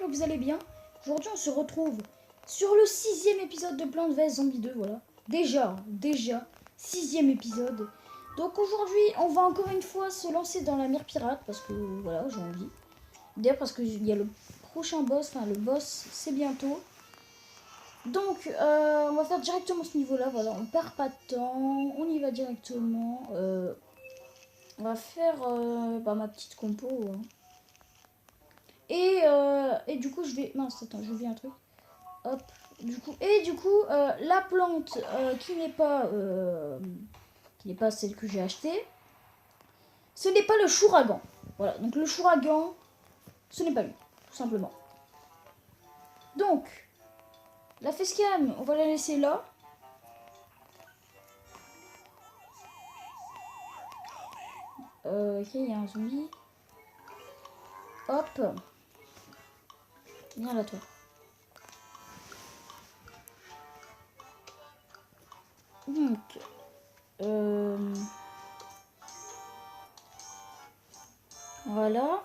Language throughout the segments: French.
que vous allez bien. Aujourd'hui, on se retrouve sur le 6e épisode de Plants vs Zombies 2, voilà. Déjà, 6e épisode. Donc aujourd'hui, on va encore une fois se lancer dans la mire pirate, parce que, voilà, j'ai envie. D'ailleurs, parce qu'il y a le prochain boss, enfin, le boss, c'est bientôt. Donc, on va faire directement ce niveau-là, voilà, on perd pas de temps, on y va directement. On va faire ma petite compo, hein. Et du coup, je vais... Mince, attends, j'ai oublié un truc. Hop, du coup... Et du coup, la plante qui n'est pas celle que j'ai achetée, ce n'est pas le chouragan. Voilà, donc le chouragan, ce n'est pas lui, tout simplement. Donc, la facecam, on va la laisser là. Ok, il y a un zombie. Hop. Viens là, toi. Donc, voilà.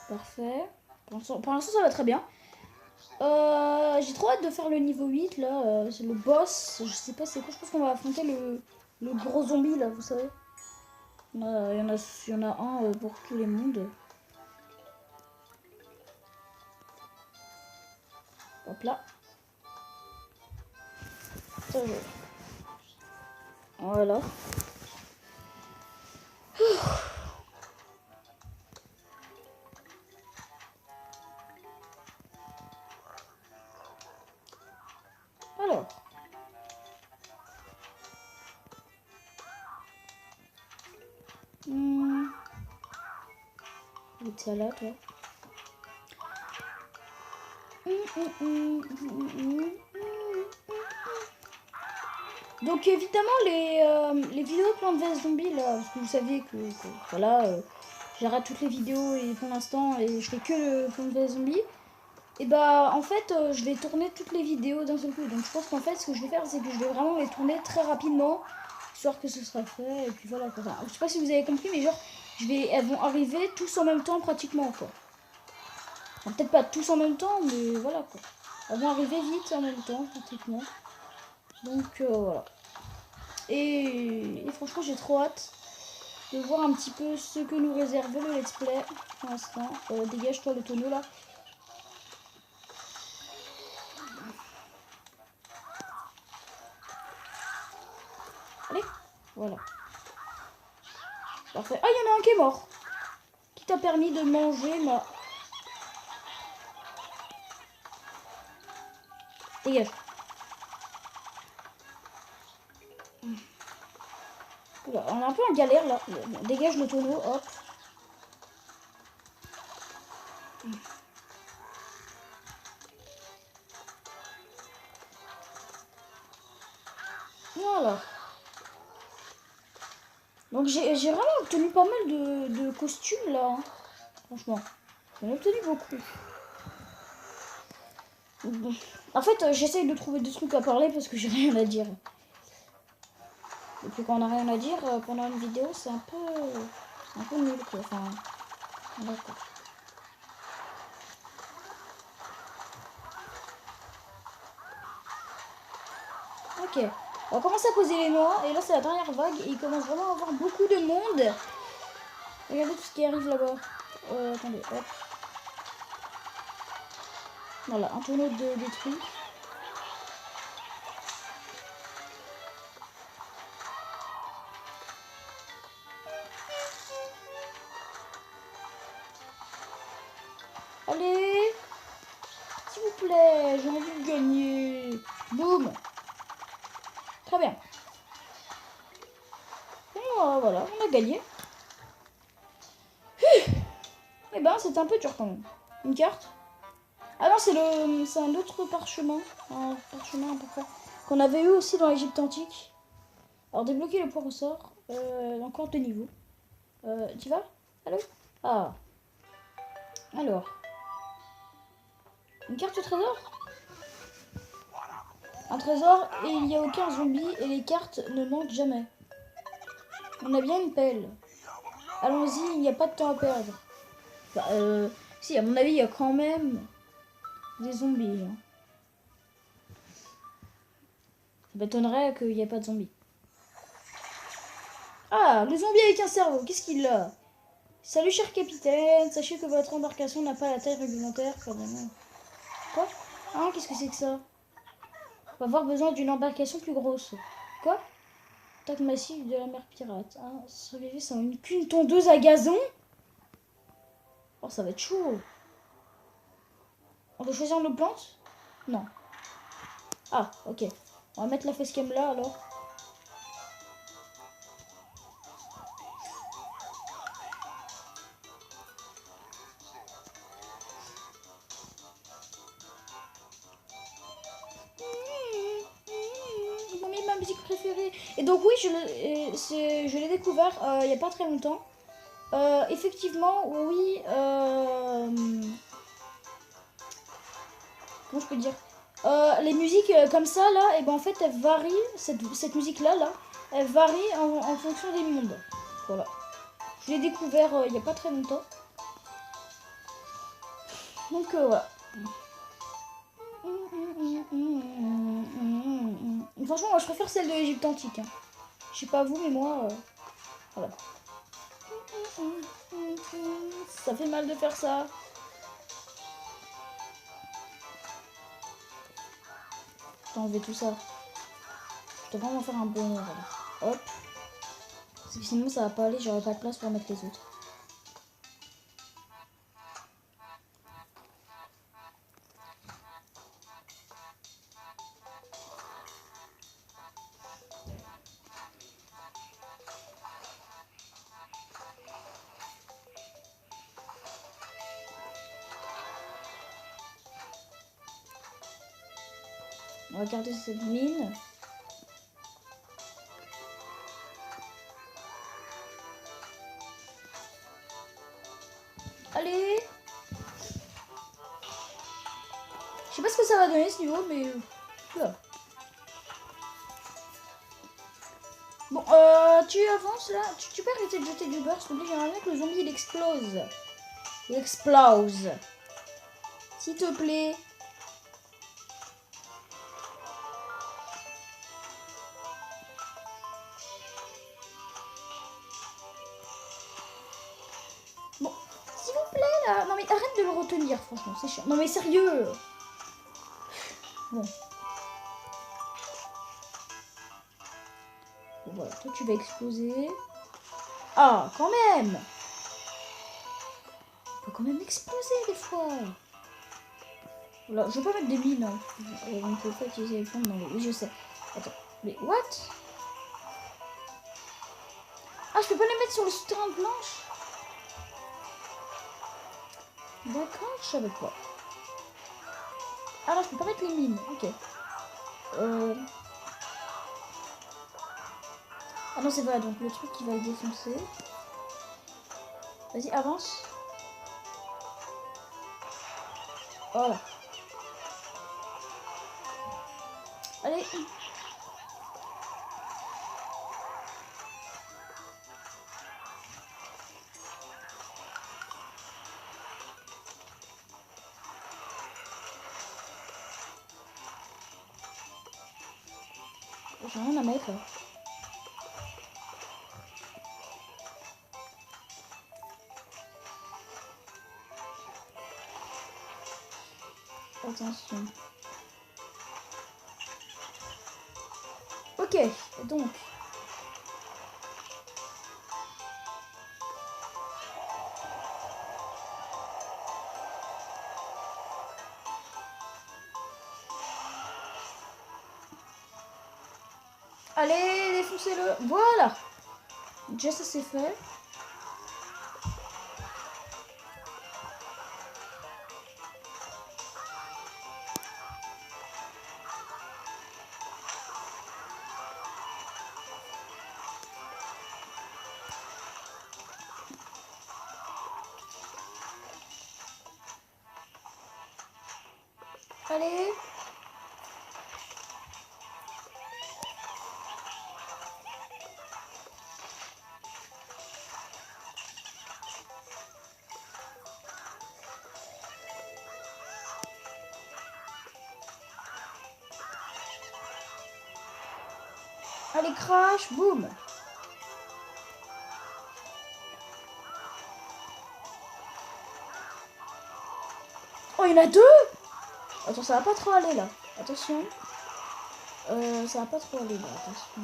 Parfait. Pour l'instant, ça va très bien. J'ai trop hâte de faire le niveau 8, là. C'est le boss. Je sais pas c'est quoi. Je pense qu'on va affronter le gros zombie, là, vous savez. Il y en a un pour tous les mondes. Hop là. Ça, voilà. Alors. T'es là, toi. Donc évidemment les vidéos Plants vs Zombies là, parce que vous saviez que voilà, j'arrête toutes les vidéos et pour l'instant et je fais que le Plants vs Zombies. Et bah en fait je vais tourner toutes les vidéos d'un seul coup. Donc je pense qu'en fait ce que je vais faire c'est que je vais vraiment les tourner très rapidement, histoire que ce sera fait et puis voilà quoi. Enfin, je sais pas si vous avez compris mais genre elles vont arriver tous en même temps pratiquement quoi. Enfin, peut-être pas tous en même temps mais voilà quoi. Elles vont arriver vite en même temps pratiquement. Donc voilà. Et franchement j'ai trop hâte de voir un petit peu ce que nous réserve le let's play pour l'instant. Dégage-toi le tonneau là. Allez, voilà. Parfait. Ah, il y en a un qui est mort. Qui t'a permis de manger ma... Dégage. Oula, on est un peu en galère là. Dégage le tonneau, hop. Voilà. Donc j'ai vraiment obtenu pas mal de costumes là. Hein. Franchement. J'en ai obtenu beaucoup. En fait, j'essaye de trouver des trucs à parler parce que j'ai rien à dire. Et puis quand on n'a rien à dire pendant une vidéo, c'est un peu nul quoi. Enfin, d'accord. Ok, on va commencer à poser les noix. Et là, c'est la dernière vague. Et il commence vraiment à avoir beaucoup de monde. Regardez tout ce qui arrive là-bas. Attendez, hop. Voilà, un tonneau de détruit. Allez, s'il vous plaît, j'ai envie de gagner. Boum. Très bien. Et voilà, on a gagné. Eh ben, c'est un peu dur quand même. Une carte. Ah non, c'est un autre parchemin. Un parchemin à peu près. Qu'on avait eu aussi dans l'Égypte antique. Alors, débloquer le point ressort. Encore 2 niveaux. Tu vas? Allô? Ah. Alors. Une carte au trésor? Un trésor et il n'y a aucun zombie et les cartes ne manquent jamais. On a bien une pelle. Allons-y, il n'y a pas de temps à perdre. Bah, Si, à mon avis, il y a quand même des zombies. Hein. Ça m'étonnerait qu'il n'y ait pas de zombies. Ah, le zombie avec un cerveau, qu'est-ce qu'il a? Salut cher capitaine, sachez que votre embarcation n'a pas la taille réglementaire. Quoi? Ah, qu'est-ce que c'est que ça? On va avoir besoin d'une embarcation plus grosse. Quoi? Attaque massive de la mer pirate. Ah, survivre sans qu'une tondeuse à gazon? Oh, ça va être chaud. On doit choisir nos plantes? Non. Ah, ok. On va mettre la facecam là alors. Ils m'ont mis ma musique préférée. Et donc oui, je l'ai découvert il n'y a pas très longtemps. Effectivement, oui. Comment je peux dire les musiques comme ça là, et ben en fait elles varient. Cette musique là, elle varie en fonction des mondes. Voilà. Je l'ai découvert il n'y a pas très longtemps. Donc voilà. Franchement, moi je préfère celle de l'Égypte antique. Hein. Je sais pas vous, mais moi, voilà. Ça fait mal de faire ça. Je vais enlever tout ça. Je dois vraiment faire un bonheur. Là. Hop. Parce que sinon ça va pas aller, j'aurai pas de place pour mettre les autres. On va garder cette mine. Allez. Je sais pas ce que ça va donner ce niveau, mais... Là. Bon, tu avances là. Tu peux arrêter de jeter du beurre, s'il te plaît. J'aimerais bien que le zombie il explose. Il explose. S'il te plaît. Bon, s'il vous plaît là. Non mais arrête de le retenir, franchement, c'est chiant. Non mais sérieux. Bon. Bon voilà, toi tu vas exploser. Ah, quand même. On peut quand même exploser des fois. Voilà, je veux pas mettre des mines. Hein. On ne peut pas utiliser les flammes dans le... Oui, je sais. Attends, mais what? Ah, je peux pas les mettre sur le souterrain de planche? D'accord, je savais pas. Ah non, je peux pas mettre les mines. Ok. Ah non, c'est vrai, donc le truc qui va le défoncer. Vas-y, avance. Voilà. Allez. J'ai rien à mettre là. Attention. Ok, donc. Allez, défoncez-le. Voilà. Déjà, ça c'est fait. Allez. Allez, crash, boum. Oh, il y en a deux. Attends, ça va pas trop aller là. Attention. Ça va pas trop aller là. Attention.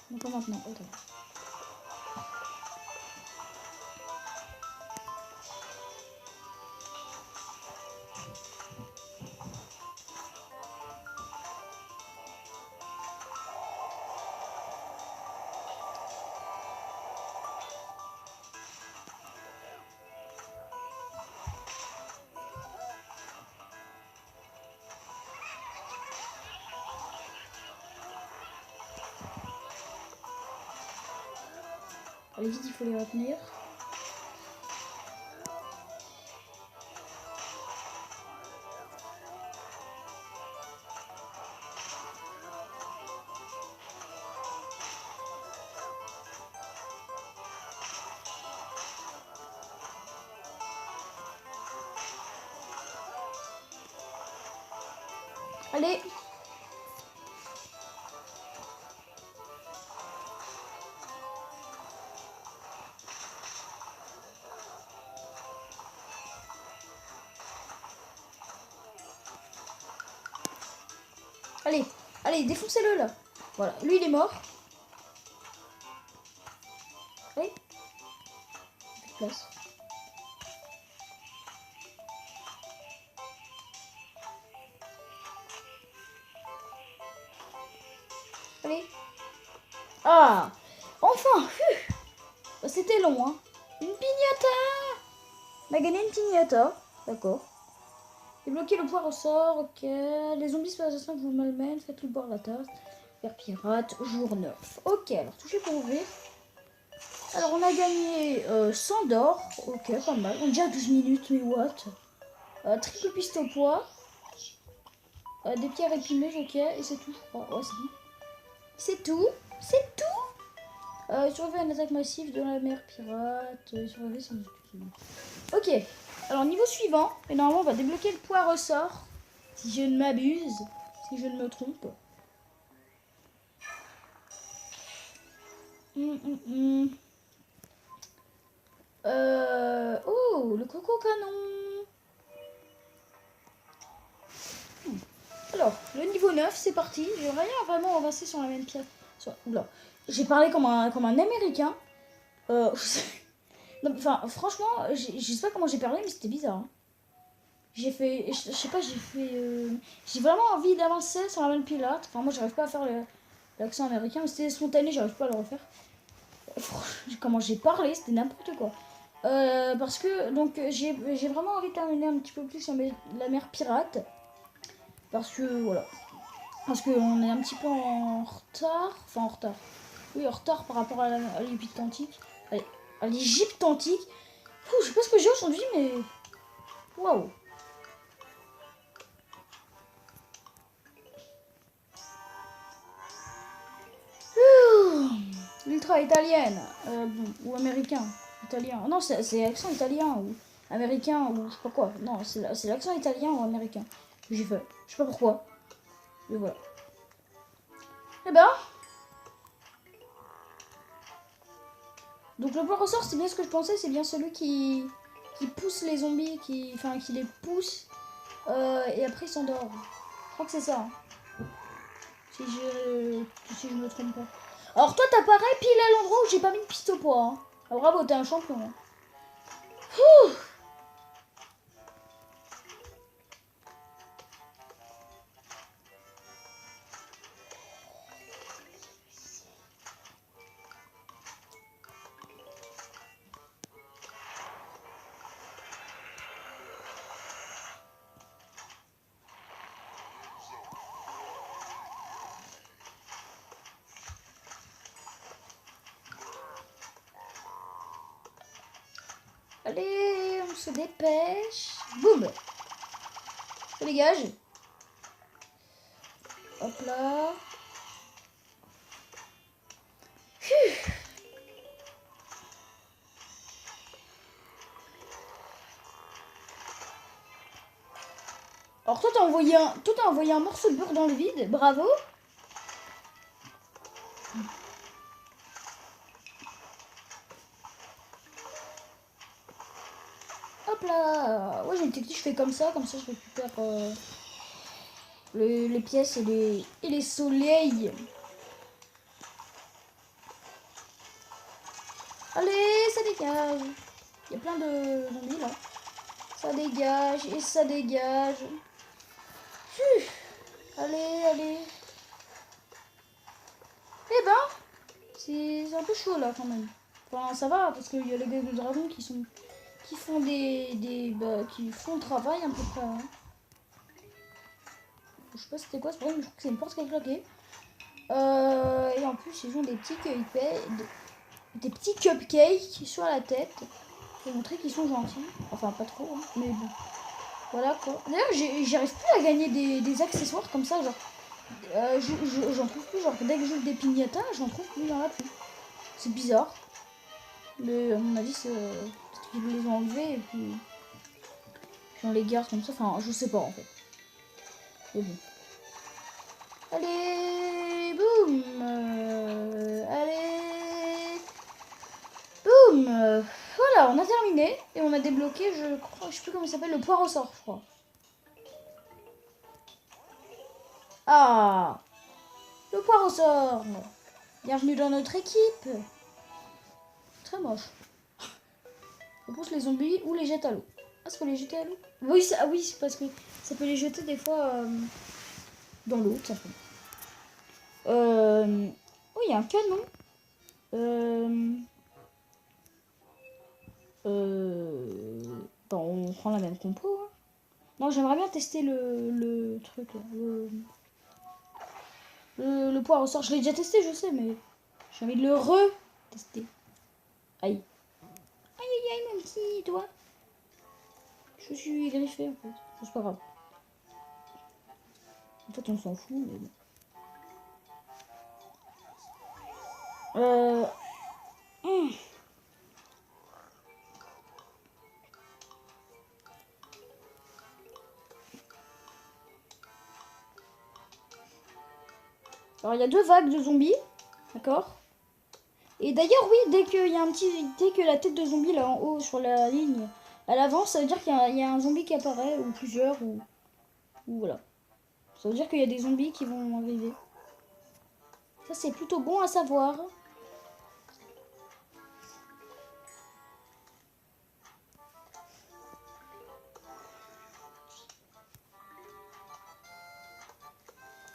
Donc maintenant, attends. Allez vite, il faut les retenir. Allez. Allez, allez, défoncez-le là. Voilà, lui il est mort. Allez. Place. Allez. Ah, enfin. C'était long, hein. Une piñata. On a gagné une piñata. D'accord. Débloquer le poids ressort, ok. Les zombies sur l'assassin vous malmènent, faites-le boire la tasse. Vers pirate, jour 9. Ok, alors toucher pour ouvrir. Alors on a gagné 100 d'or. Ok, pas mal. On est déjà à 12 minutes, mais what? Triple piste au poids. Des pierres épineuses, ok. Et c'est tout, je crois. Ouais, c'est tout. C'est tout. C'est tout. Survivre à une attaque massive de la mer pirate. Survivre sans ok. Alors niveau suivant. Et normalement on va débloquer le poids ressort. Si je ne m'abuse. Si je ne me trompe. Oh, le coco canon. Alors, le niveau 9, c'est parti. J'ai rien vraiment avancé sur la même pièce. Oula. J'ai parlé comme un américain. Non, enfin, franchement, je sais pas comment j'ai parlé, mais c'était bizarre. Hein. J'ai fait, je sais pas, j'ai vraiment envie d'avancer sur la même pilote. Enfin, moi, j'arrive pas à faire l'accent américain, mais c'était spontané, j'arrive pas à le refaire. Comment j'ai parlé, c'était n'importe quoi. Parce que donc j'ai vraiment envie de terminer un petit peu plus sur la mer pirate. Parce que voilà. Parce qu'on est un petit peu en retard. Enfin en retard. Oui, en retard par rapport à l'Égypte antique. À l'Égypte antique. Je sais pas ce que j'ai aujourd'hui, mais. Waouh! L'ultra italienne. Bon, ou américain. Italien. Non, c'est l'accent italien ou américain ou je sais pas quoi. Non, c'est l'accent italien ou américain que j'ai fait. Je sais pas pourquoi. Mais voilà. Eh ben. Donc le point ressort, c'est bien ce que je pensais, c'est bien celui qui pousse les zombies, qui les pousse et après il s'endort. Je crois que c'est ça. Hein. Si je me trompe pas. Alors toi t'apparais pile à l'endroit où j'ai pas mis de piste au poids. Hein. Ah, bravo, t'es un champion. Hein. Allez, on se dépêche. Boum. Ça dégage. Hop là. Alors toi, t'as envoyé un morceau de beurre dans le vide. Bravo. Hop là. Ouais, j'ai une technique, je fais comme ça je récupère les pièces et les soleils. Allez, ça dégage. Il y a plein de zombies là. Ça dégage et ça dégage. Allez, allez. Eh ben, c'est un peu chaud là quand même. Enfin, ça va parce qu'il y a les gars de dragon qui font qui font le travail à peu près. Hein. Je sais pas c'était quoi ce problème, mais je crois que c'est une porte qui a claqué. Et en plus, ils ont des petits cupcakes sur la tête. Pour montrer qu'ils sont gentils. Enfin, pas trop, hein, mais bon. Voilà quoi. D'ailleurs, j'arrive plus à gagner des accessoires comme ça. Genre, j'en trouve plus. Genre, dès que j'ouvre des piñatas, j'en trouve plus dans la pub. C'est bizarre. Mais à mon avis, c'est peut-être qu'ils les ont enlevés et puis on les garde comme ça. Enfin, je sais pas en fait. Mais bon. Allez, boum. Allez, boum. Voilà, on a terminé et on a débloqué, je sais plus comment il s'appelle, le poire au sort, je crois. Ah, le poire au sort. Bienvenue dans notre équipe. Très moche. On pousse les zombies ou les jette à l'eau. Est-ce qu'on les jeter à l'eau? Oui, oui, c'est parce que ça peut les jeter des fois dans l'eau, tout simplement. Oh, il y a un canon. Bon, on prend la même compo. Hein. Non, j'aimerais bien tester le truc là. Le poire au sort. Je l'ai déjà testé, je sais, mais j'ai envie de le re-tester. Aïe. Aïe, aïe, aïe, mon petit doigt. Je suis griffé en fait. C'est pas grave. En fait, on s'en fout, mais bon. Alors, il y a 2 vagues de zombies. D'accord. Et d'ailleurs, oui, dès que la tête de zombie là en haut sur la ligne, elle avance, ça veut dire qu'il y a un zombie qui apparaît, ou plusieurs, ou voilà. Ça veut dire qu'il y a des zombies qui vont arriver. Ça, c'est plutôt bon à savoir.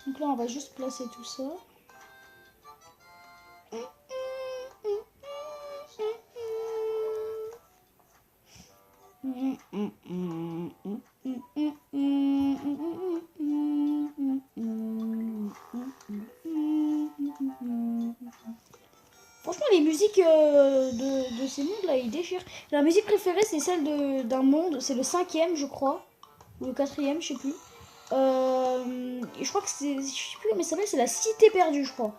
Donc là, on va juste placer tout ça. Franchement, les musiques de ces mondes là, ils déchirent. La musique préférée, c'est celle d'un monde, c'est le 5e, je crois, ou le 4e, je sais plus. Et je crois que je sais plus comment ça s'appelle, c'est la Cité perdue, je crois.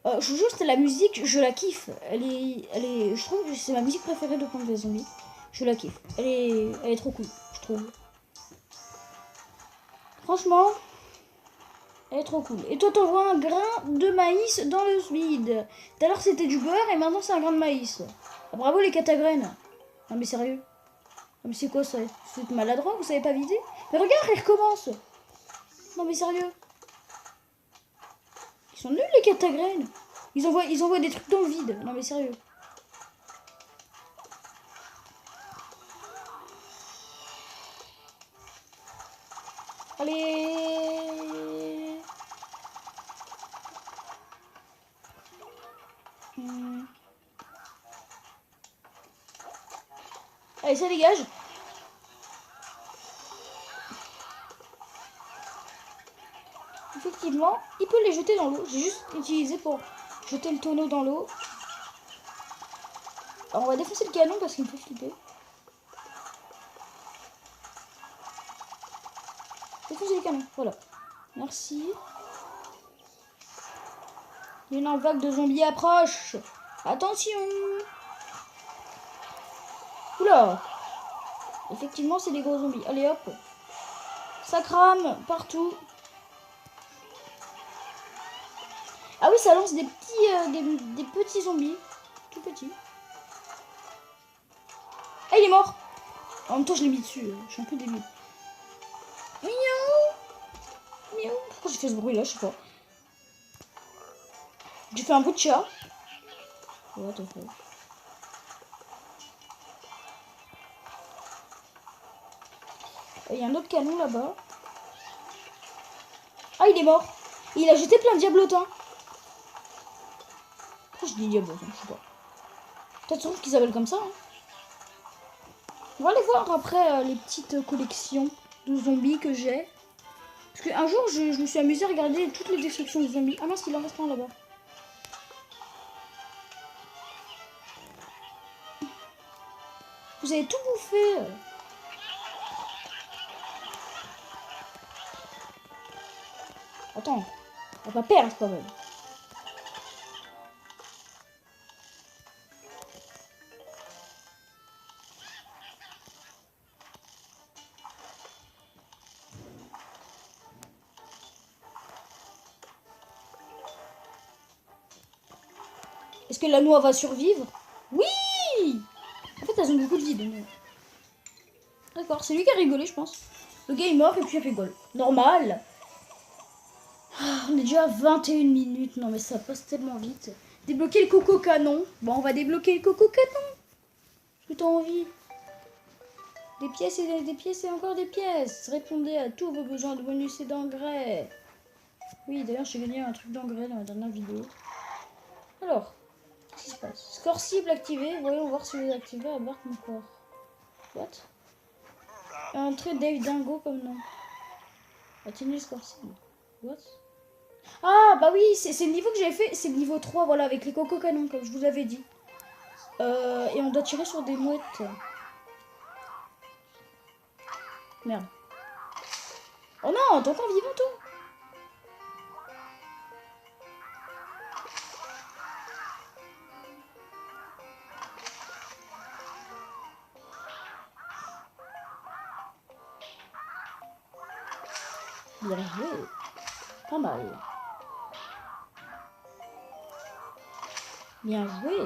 Je vous jure, c'est la musique, je la kiffe. Je trouve que c'est ma musique préférée de Plants vs Zombies. Je la kiffe. Elle est trop cool, je trouve. Franchement, elle est trop cool. Et toi, t'envoies un grain de maïs dans le vide. Tout à l'heure, c'était du beurre et maintenant, c'est un grain de maïs. Ah, bravo les catagraines. Non mais sérieux. Non mais c'est quoi ça? C'est maladroit, vous savez pas vider? Mais regarde, il recommence. Non mais sérieux. Ils sont nuls les catagraines. Ils envoient des trucs dans le vide. Non mais sérieux. Allez. Allez, ça dégage. Effectivement, il peut les jeter dans l'eau. J'ai juste utilisé pour jeter le tonneau dans l'eau. Alors on va défoncer le canon parce qu'il me fait flipper. Défoncer le canon, voilà. Merci. Une vague de zombies approche. Attention. Oula. Effectivement, c'est des gros zombies. Allez hop. Ça crame partout. Ah oui, ça lance des petits zombies. Tout petits. Ah, il est mort. En même temps, je l'ai mis dessus. Je suis un peu débile. Miaou. Miaou. Pourquoi j'ai fait ce bruit là? Je sais pas. J'ai fait un bout de chat. What the fuck. Il y a un autre canon là-bas. Ah, il est mort. Il a jeté plein de diablotins. Pourquoi je dis diablotins? Je sais pas. Peut-être trouve qu'ils s'appellent comme ça. Hein. On va aller voir après les petites collections de zombies que j'ai. Parce qu'un jour, je me suis amusée à regarder toutes les destructions de zombies. Ah mince, il en reste un là-bas. Vous avez tout bouffé. Attends, on va pas perdre quand même. Est-ce que la noix va survivre? Oui. En fait, elles ont beaucoup de vie. Donc... D'accord, c'est lui qui a rigolé, je pense. Le gars est mort et puis il rigole. Normal. On est déjà à 21 minutes. Non, mais ça passe tellement vite. Débloquer le coco canon. Bon, on va débloquer le coco canon. Est-ce que t'as envie? Des pièces et des pièces et encore des pièces. Répondez à tous vos besoins de bonus et d'engrais. Oui, d'ailleurs, j'ai gagné un truc d'engrais dans la dernière vidéo. Alors, qu'est-ce qui se passe? Score cible activé. Voyons voir si vous activez à barre mon corps. What? Un trait Dave Dingo comme nom. Atténuer le score cible. What? Ah, bah oui, c'est le niveau que j'avais fait. C'est le niveau 3, voilà, avec les coco canons, comme je vous avais dit. Et on doit tirer sur des mouettes. Merde. Oh non, t'es encore vivant, toi? Bien joué. Pas mal. Bien joué.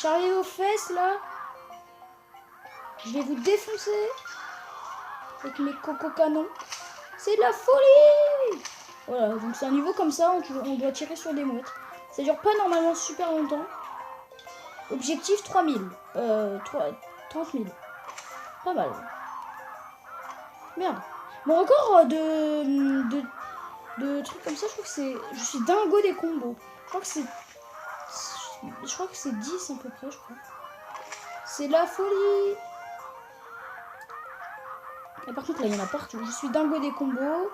J'arrive aux fesses, là. Je vais vous défoncer. Avec mes coco canons. C'est de la folie. Voilà, donc c'est un niveau comme ça, on doit tirer sur des mouettes. Ça dure pas normalement super longtemps. Objectif 3000. 30 000. Pas mal. Merde. Mon record de trucs comme ça, je crois que c'est... Je suis dingo des combos. Je crois que c'est... Je crois que c'est 10 à peu près, je crois. C'est la folie. Et par contre, là, il y en a partout. Je suis dingo des combos.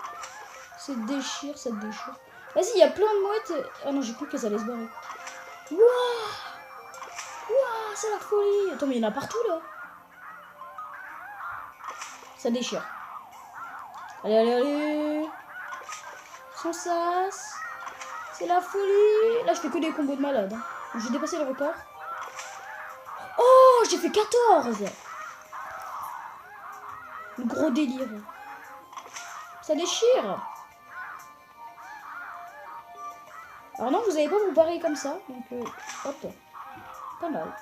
Ça déchire, ça déchire. Vas-y, il y a plein de mouettes. Ah non, j'ai cru qu'elles allaient se barrer. Wouah! Wouah, c'est la folie. Attends, mais il y en a partout, là. Ça déchire. Allez, allez, allez. Sans sas. C'est la folie. Là, je fais que des combos de malade. Hein. J'ai dépassé le record. Oh, j'ai fait 14. Le gros délire. Ça déchire. Alors non, vous n'allez pas vous barrer comme ça. Donc, hop. Pas mal.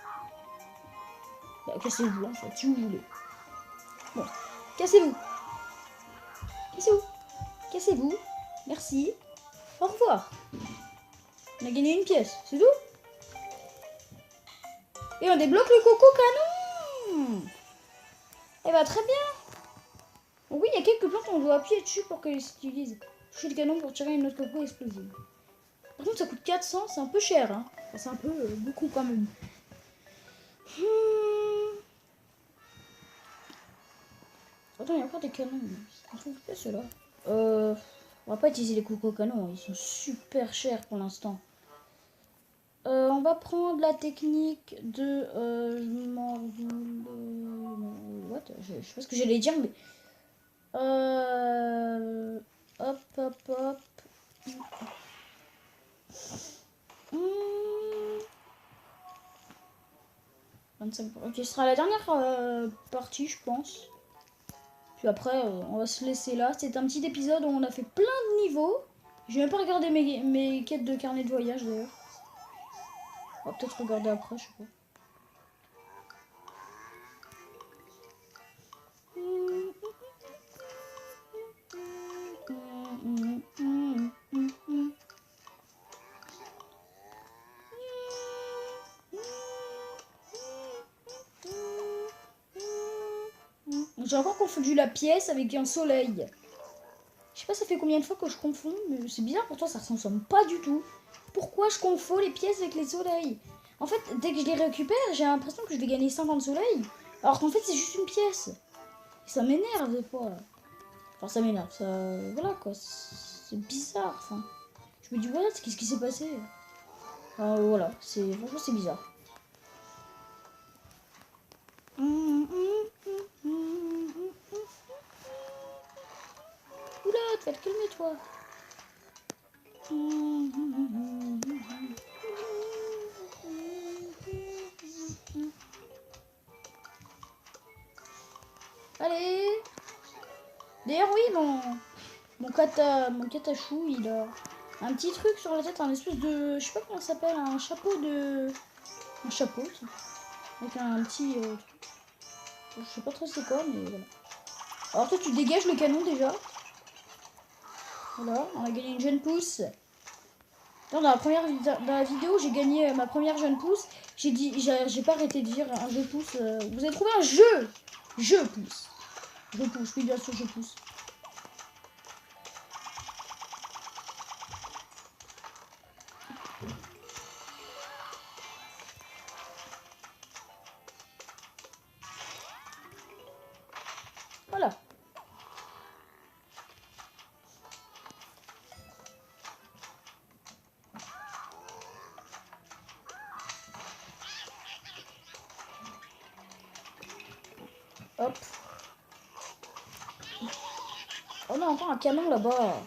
Bah, cassez-vous, en fait, si vous voulez. Bon, cassez-vous. Cassez-vous. Cassez-vous. Merci. Au revoir. On a gagné une pièce, c'est tout. Et on débloque le coco canon. Eh bah, très bien. Donc oui, il y a quelques plantes, on doit appuyer dessus pour qu'elles s'utilisent. Toucher le canon pour tirer une autre coco explosive. Par contre, ça coûte 400, c'est un peu cher. Hein. Enfin, c'est un peu beaucoup quand même. Attends, il y a encore des canons. On trouve pas ceux-là. On va pas utiliser les coco canons, ils sont super chers pour l'instant. On va prendre la technique de... what? Je sais pas ce que j'allais dire, mais... hop, hop, hop. 25. Ok, ce sera la dernière partie, je pense. Puis après, on va se laisser là. C'est un petit épisode où on a fait plein de niveaux. J'ai même pas regardé mes quêtes de carnet de voyage d'ailleurs. On va peut-être regarder après, je sais pas. J'ai encore confondu la pièce avec un soleil. Je sais pas ça fait combien de fois que je confonds, mais c'est bizarre, pourtant ça ressemble pas du tout. Pourquoi je confonds les pièces avec les soleils? En fait, dès que je les récupère, j'ai l'impression que je vais gagner 50 soleils. Alors qu'en fait, c'est juste une pièce. Et ça m'énerve des fois. Enfin, ça m'énerve, ça... Voilà quoi, c'est bizarre, enfin... Je me dis, voilà, qu'est-ce qui s'est passé? Voilà, franchement, c'est bizarre. Oula, tu vas te calmer, toi. Allez. D'ailleurs, oui, mon catachou, il a un petit truc sur la tête, un espèce de... Je sais pas comment ça s'appelle, un chapeau de... Un chapeau, ça. Avec un petit truc. Je sais pas trop c'est quoi, mais voilà. Alors toi, tu dégages le canon déjà. Voilà, on a gagné une jeune pousse. Dans la vidéo, j'ai gagné ma première jeune pousse. J'ai pas arrêté de dire un jeu pousse. Vous avez trouvé un jeu. Je pousse. Je pousse, oui bien sûr je pousse. Voilà. Hop. On a encore un canon là-bas.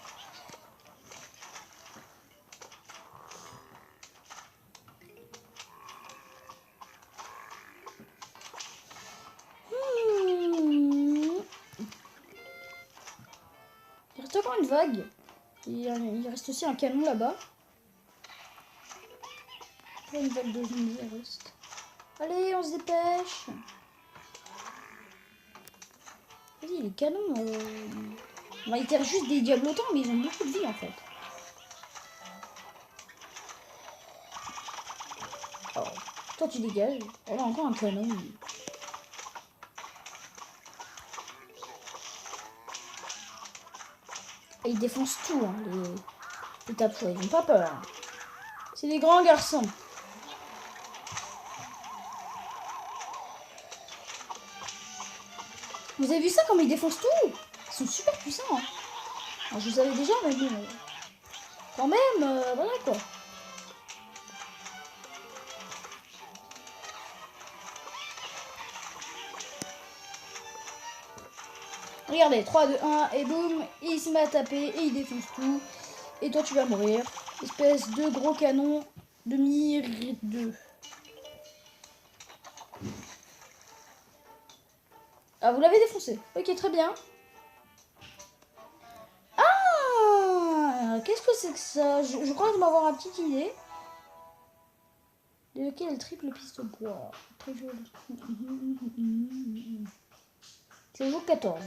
Il reste encore une vague. Il reste aussi un canon là-bas. Une vague de zombies, il reste. Allez, on se dépêche. Vas-y, les canons. On va éteindre juste des diablotins, mais ils ont beaucoup de vie en fait. Oh, toi, tu dégages. Oh, là, encore un canon. Et ils défoncent tout, hein, les tapouets. Ils n'ont pas peur. C'est des grands garçons. Vous avez vu ça, comme ils défoncent tout? Ils sont super puissants. Hein. Alors, je le savais déjà, mais bon... Quand même, voilà quoi. Regardez, 3, 2, 1, et boum, il se met à taper, et il défonce tout. Et toi, tu vas mourir. Espèce de gros canon de Mir 2. Ah, vous l'avez défoncé. Ok, très bien. Ah, qu'est-ce que c'est que ça? Je crois m'avoir une petite idée. De quel triple piste bois? Très joli. C'est au jour 14.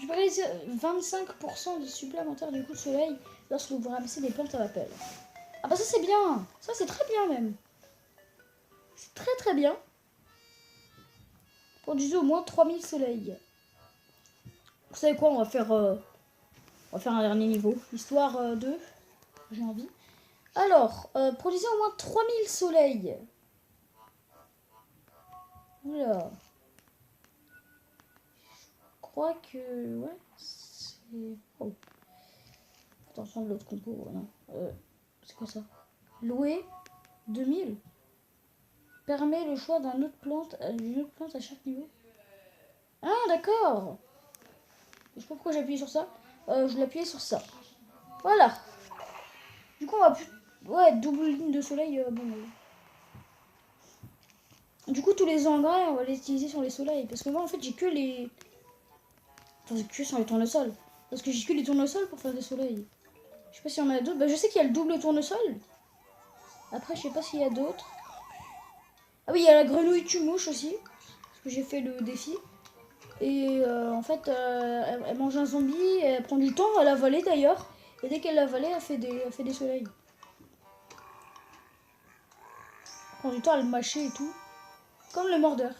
Je peux réaliser 25% de supplémentaire du coup de soleil lorsque vous ramassez des plantes à l'appel. Ah bah ça c'est bien. Ça c'est très bien même. C'est très très bien. Produisez au moins 3000 soleils. Vous savez quoi, on va faire un dernier niveau. Histoire de... J'ai envie. Alors, produisez au moins 3000 soleils. Oula. Je crois que... Ouais, c'est... Oh. Attention de l'autre compo, non. C'est quoi ça? Louer 2000 permet le choix d'une autre plante à chaque niveau. Ah, d'accord. Je sais pas pourquoi j'ai appuyé sur ça. Je l'ai appuyé sur ça. Voilà. Du coup, on va plus... Ouais, double ligne de soleil. Bon. Du coup, tous les engrais, on va les utiliser sur les soleils. Parce que moi, en fait, j'ai que les... Enfin, que sur les tournesols. Parce que j'ai que les tournesols pour faire des soleils. Je sais pas s'il y en a d'autres. Bah, je sais qu'il y a le double tournesol. Après, je sais pas s'il y a d'autres. Ah oui, il y a la grenouille tue-mouche aussi. Parce que j'ai fait le défi. Et en fait, elle mange un zombie. Elle prend du temps à l'avaler d'ailleurs. Et dès qu'elle l'avalait, elle fait des soleils. Elle prend du temps à le mâcher et tout. Comme le mordeur.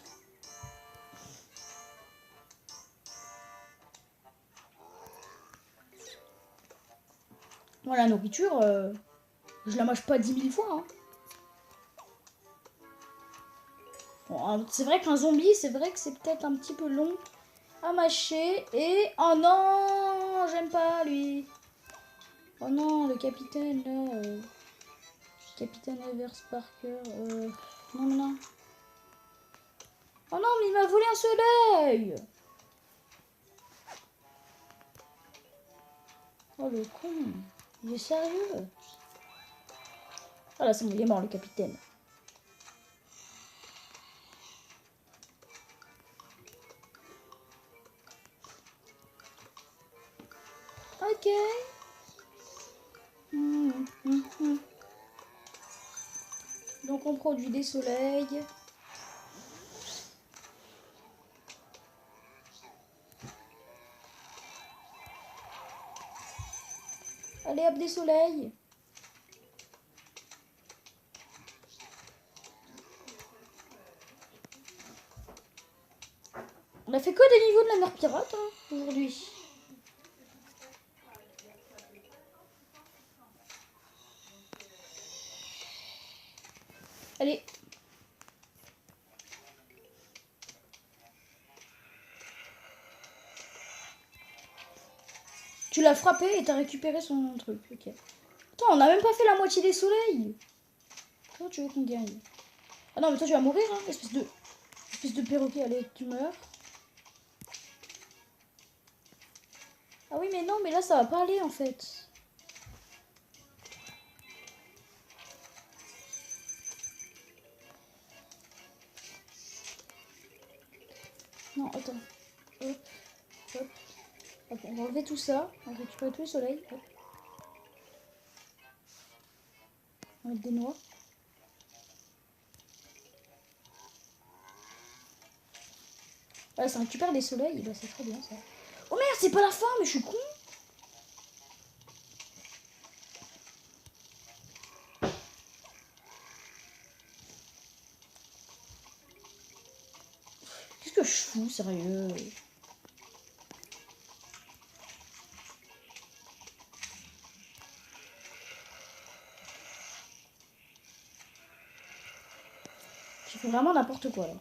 Moi, la nourriture, je la mâche pas 10 000 fois. Hein. Bon, c'est vrai qu'un zombie, c'est vrai que c'est peut-être un petit peu long à mâcher. Et... Oh non, j'aime pas lui. Oh non, le capitaine là. Capitaine Evers Parker. Non, non. Oh non, mais il m'a volé un soleil. Oh le con. Il est sérieux. Ah là, c'est bon, il est mort le capitaine. Ok. Donc on produit des soleils. Allez hop, des soleils. On a fait que des niveaux de la mer pirate hein, aujourd'hui. Allez. Tu l'as frappé et t'as récupéré son truc. Ok. Attends, on a même pas fait la moitié des soleils. Comment tu veux qu'on gagne? Ah non, mais toi tu vas mourir, hein, espèce de perroquet. Allez, tu meurs. Ah oui, mais non, mais là ça va pas aller en fait. Non, attends. Hop, hop. Hop, on va enlever tout ça. On va récupérer tous les soleils. Hop. On va mettre des noix. Voilà, ça récupère des soleils. Bah, c'est très bien ça. Oh merde, c'est pas la fin, mais je suis con. Qu'est-ce que je fous, sérieux? J'ai fait vraiment n'importe quoi là.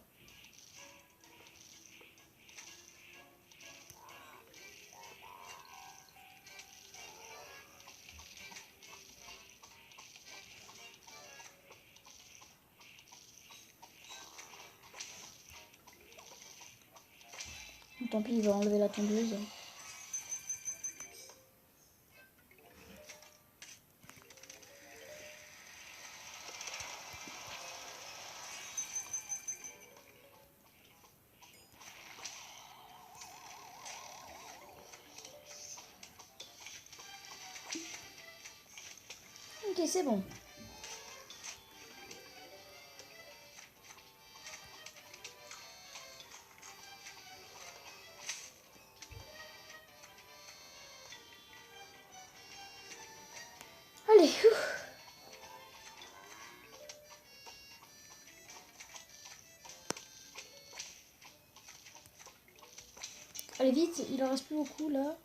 Tant pis, il va enlever la tondeuse. Ok, c'est bon. Allez, ouf. Allez vite, il en reste plus beaucoup là.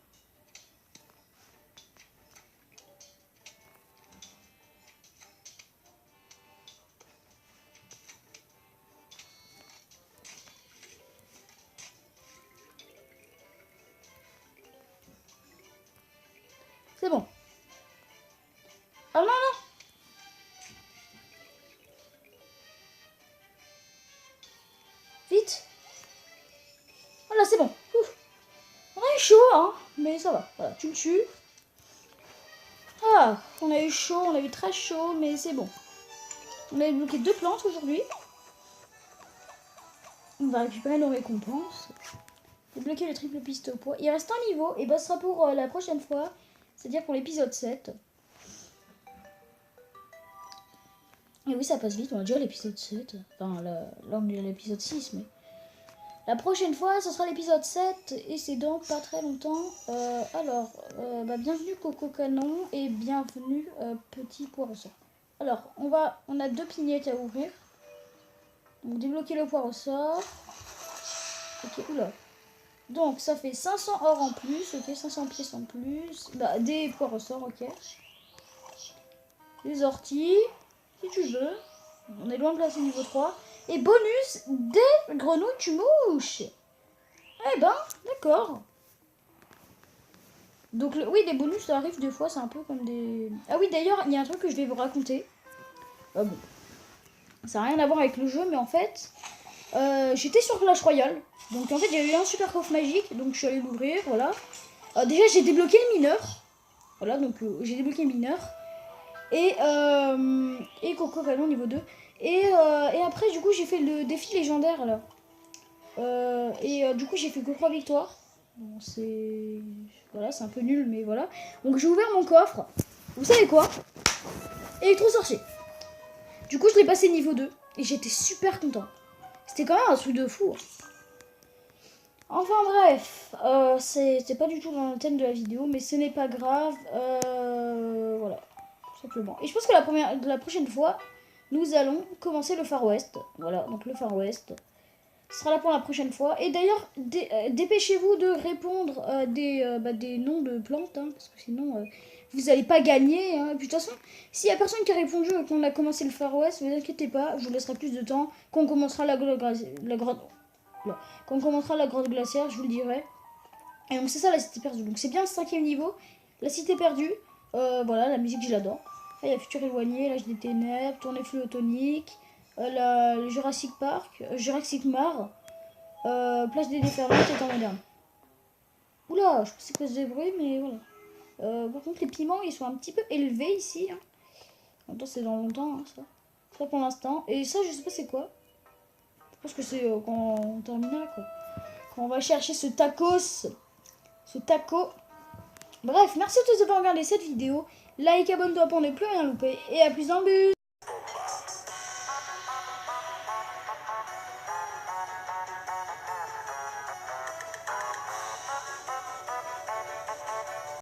C'est bon. Ah non, non. Vite. Voilà, c'est bon. Ouf. On a eu chaud, hein. Mais ça va. Voilà, tu le tues. Ah, on a eu chaud, on a eu très chaud, mais c'est bon. On a débloqué 2 plantes aujourd'hui. On va récupérer nos récompenses. Débloquer le triple piste au poids. Il reste un niveau et bah ce sera pour la prochaine fois. C'est-à-dire pour l'épisode 7. Et oui, ça passe vite, on a déjà l'épisode 7. Enfin, là on est à l'épisode 6, mais... La prochaine fois, ce sera l'épisode 7 et c'est dans pas très longtemps. Bienvenue Coco Canon et bienvenue Petit Poisson. Alors, on a 2 clignettes à ouvrir. Donc, débloquer le poids au sort. Ok, oula. Donc, ça fait 500 or en plus. Ok, 500 pièces en plus. Bah, des poids au sort, ok. Des orties, si tu veux. On est loin de placer niveau 3. Et bonus, des grenouilles mouches. Eh ben, d'accord. Donc, oui, des bonus, ça arrive des fois, c'est un peu comme des... Ah oui, d'ailleurs, il y a un truc que je vais vous raconter. Bon. Ça n'a rien à voir avec le jeu, mais en fait, j'étais sur Clash Royale. Donc, en fait, j'ai eu un super coffre magique, donc je suis allée l'ouvrir, voilà. Déjà, j'ai débloqué le mineur. Voilà, donc j'ai débloqué le mineur. Et Coco Canon niveau 2. Et après, du coup, j'ai fait le défi légendaire, là. Du coup, j'ai fait que 3 victoires. Bon, voilà, c'est un peu nul, mais voilà. Donc, j'ai ouvert mon coffre. Vous savez quoi? Électro-sorcier. Du coup, je l'ai passé niveau 2. Et j'étais super content. C'était quand même un truc de fou. Enfin, bref. C'est pas du tout dans le thème de la vidéo, mais ce n'est pas grave. Voilà. Tout simplement. Et je pense que la prochaine fois, nous allons commencer le Far West. Voilà, donc le Far West. Ce sera là pour la prochaine fois. Et d'ailleurs, dépêchez-vous de répondre des noms de plantes, hein, parce que sinon, vous n'allez pas gagner. Hein. Et puis de toute façon, s'il n'y a personne qui a répondu quand on a commencé le Far West, ne vous inquiétez pas, je vous laisserai plus de temps. Quand on commencera la grotte glaciaire, je vous le dirai. Et donc c'est ça la cité perdue. Donc c'est bien le 5e niveau, la cité perdue. Voilà, la musique, je l'adore. Là, il y a Futur éloigné, l'âge des ténèbres, tournée fluotonique. Le Jurassic Park, Jurassic Mars, plage des déferlantes et temps moderne. Oula, je sais pas c'est quoi ce bruit, mais voilà. Par contre, les piments, ils sont un petit peu élevés ici. Hein. En même temps, c'est dans longtemps, hein, ça. Ça pour l'instant. Et ça, je sais pas c'est quoi. Je pense que c'est quand on terminera, quoi. Quand on va chercher ce tacos. Ce taco. Bref, merci à tous d'avoir regardé cette vidéo. Like, abonne-toi pour ne plus rien louper. Et à plus dans le bus.